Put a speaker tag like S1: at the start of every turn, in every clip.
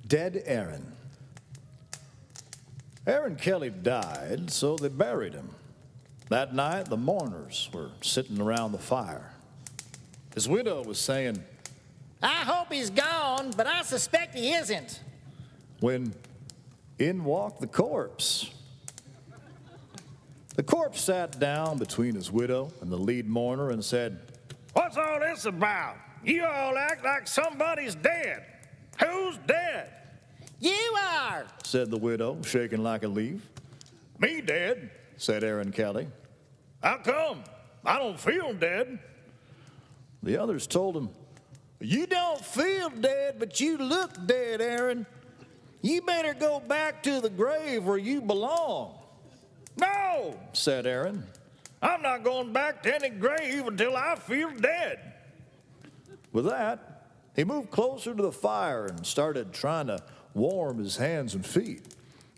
S1: Dead Aaron. Aaron Kelly died, so they buried him. That night, the mourners were sitting around the fire. His widow was saying,
S2: I hope he's gone, but I suspect he isn't.
S1: when in walked the corpse. The corpse sat down between his widow and the lead mourner and said,
S3: What's all this about? You all act like somebody's dead. Who's dead?
S2: You are.
S1: said the widow, shaking like a leaf.
S3: Me dead?
S1: Said Aaron Kelly.
S3: How come? I don't feel dead.
S1: The others told him, You don't feel dead, but you look dead, Aaron. You better go back to the grave where you belong,
S3: No,
S1: said Aaron.
S3: I'm not going back to any grave until I feel dead.
S1: With that, he moved closer to the fire and started trying to warm his hands and feet,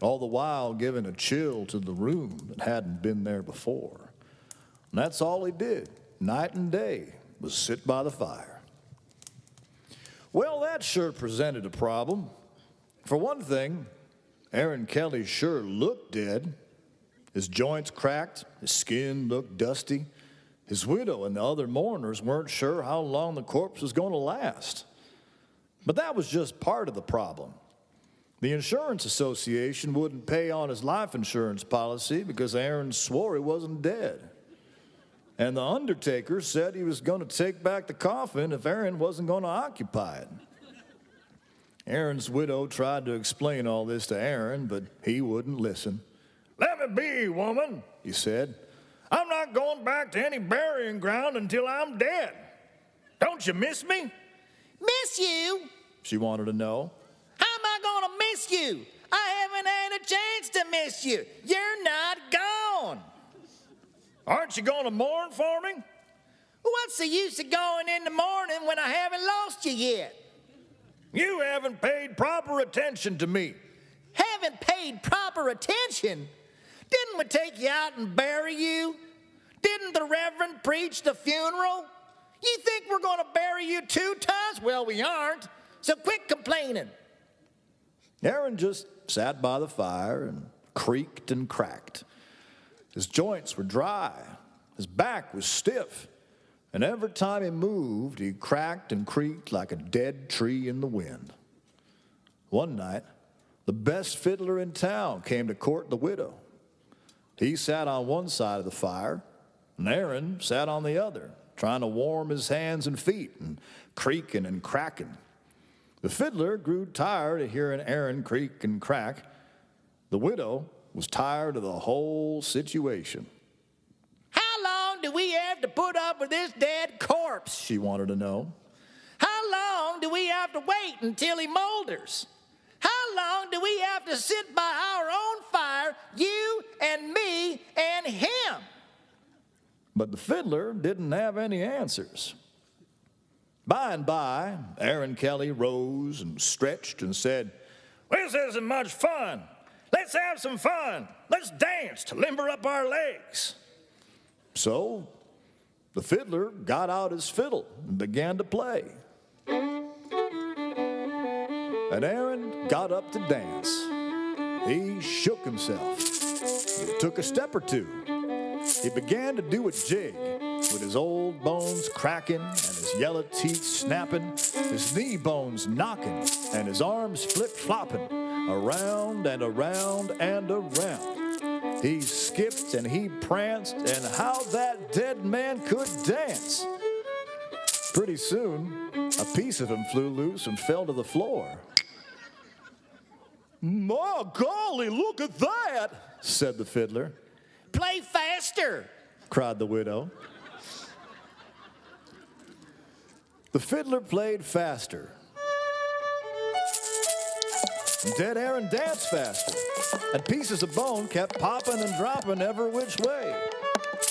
S1: all the while giving a chill to the room that hadn't been there before. And that's all he did, night and day, was sit by the fire. Well, that sure presented a problem. For one thing, Aaron Kelly sure looked dead. His joints cracked, his skin looked dusty. His widow and the other mourners weren't sure how long the corpse was going to last. But that was just part of the problem. The insurance association wouldn't pay on his life insurance policy because Aaron swore he wasn't dead. And the undertaker said he was going to take back the coffin if Aaron wasn't going to occupy it. Aaron's widow tried to explain all this to Aaron, but he wouldn't listen.
S3: Let me be, woman,
S1: He said,
S3: I'm not going back to any burying ground until I'm dead. Don't you miss me?
S2: Miss you?
S1: she wanted to know.
S2: How am I going to miss you? I haven't had a chance to miss you. You're not gone.
S3: Aren't you going to mourn for me?
S2: What's the use of going in the morning when I haven't lost you yet?
S3: You haven't paid proper attention to me.
S2: Haven't paid proper attention? Didn't we take you out and bury you? Didn't the Reverend preach the funeral? You think we're going to bury you 2 times? Well, we aren't. So quit complaining.
S1: Aaron just sat by the fire and creaked and cracked. His joints were dry. His back was stiff. And every time he moved, he cracked and creaked like a dead tree in the wind. One night, the best fiddler in town came to court the widow. He sat on one side of the fire, and Aaron sat on the other, trying to warm his hands and feet and creaking and cracking. The fiddler grew tired of hearing Aaron creak and crack. The widow was tired of the whole situation.
S2: How long do we have to put up with this dead corpse?
S1: She wanted to know.
S2: How long do we have to wait until he molders? How long do we have to sit by our own fire, you and me and him?
S1: But the fiddler didn't have any answers. By and by, Aaron Kelly rose and stretched and said,
S3: This isn't much fun. Let's have some fun. Let's dance to limber up our legs.
S1: So the fiddler got out his fiddle and began to play. And Aaron got up to dance. He shook himself. He took a step or two. He began to do a jig with his old bones cracking and his yellow teeth snapping, his knee bones knocking, and his arms flip-flopping around and around and around. He skipped and he pranced, and how that dead man could dance. Pretty soon, a piece of him flew loose and fell to the floor. My golly, look at that, said the fiddler.
S2: Play faster,
S1: cried the widow. The fiddler played faster. Dead Aaron danced faster, and pieces of bone kept popping and dropping every which way.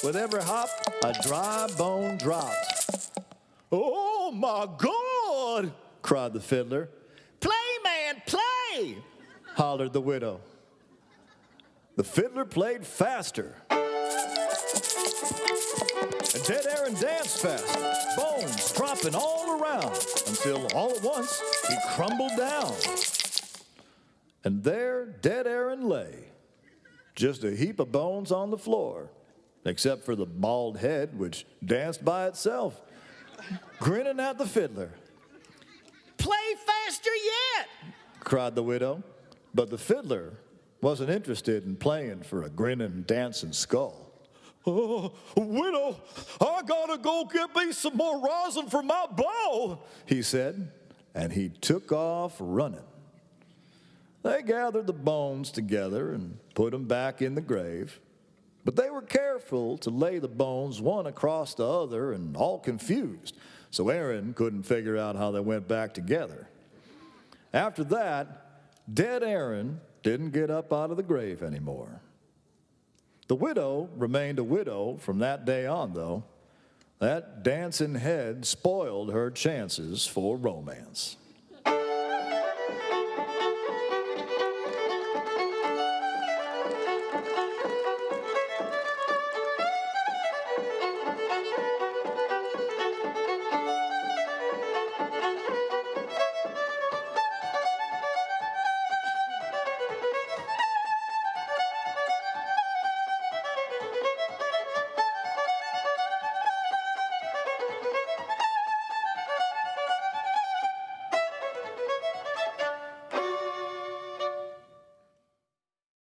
S1: With every hop, a dry bone dropped. Oh, my God, cried the fiddler.
S2: play, man, play.
S1: Hollered the widow. The fiddler played faster. And dead Aaron danced faster, bones dropping all around, until all at once he crumbled down. And there dead Aaron lay, just a heap of bones on the floor, except for the bald head which danced by itself, grinning at the fiddler.
S2: Play faster yet!
S1: Cried the widow, but the fiddler wasn't interested in playing for a grinning, dancing skull.
S4: Oh, widow, I gotta go get me some more rosin for my bow,
S1: he said, and he took off running. They gathered the bones together and put them back in the grave, but they were careful to lay the bones one across the other and all confused, so Aaron couldn't figure out how they went back together. After that, dead Aaron didn't get up out of the grave anymore. The widow remained a widow from that day on, though. That dancing head spoiled her chances for romance.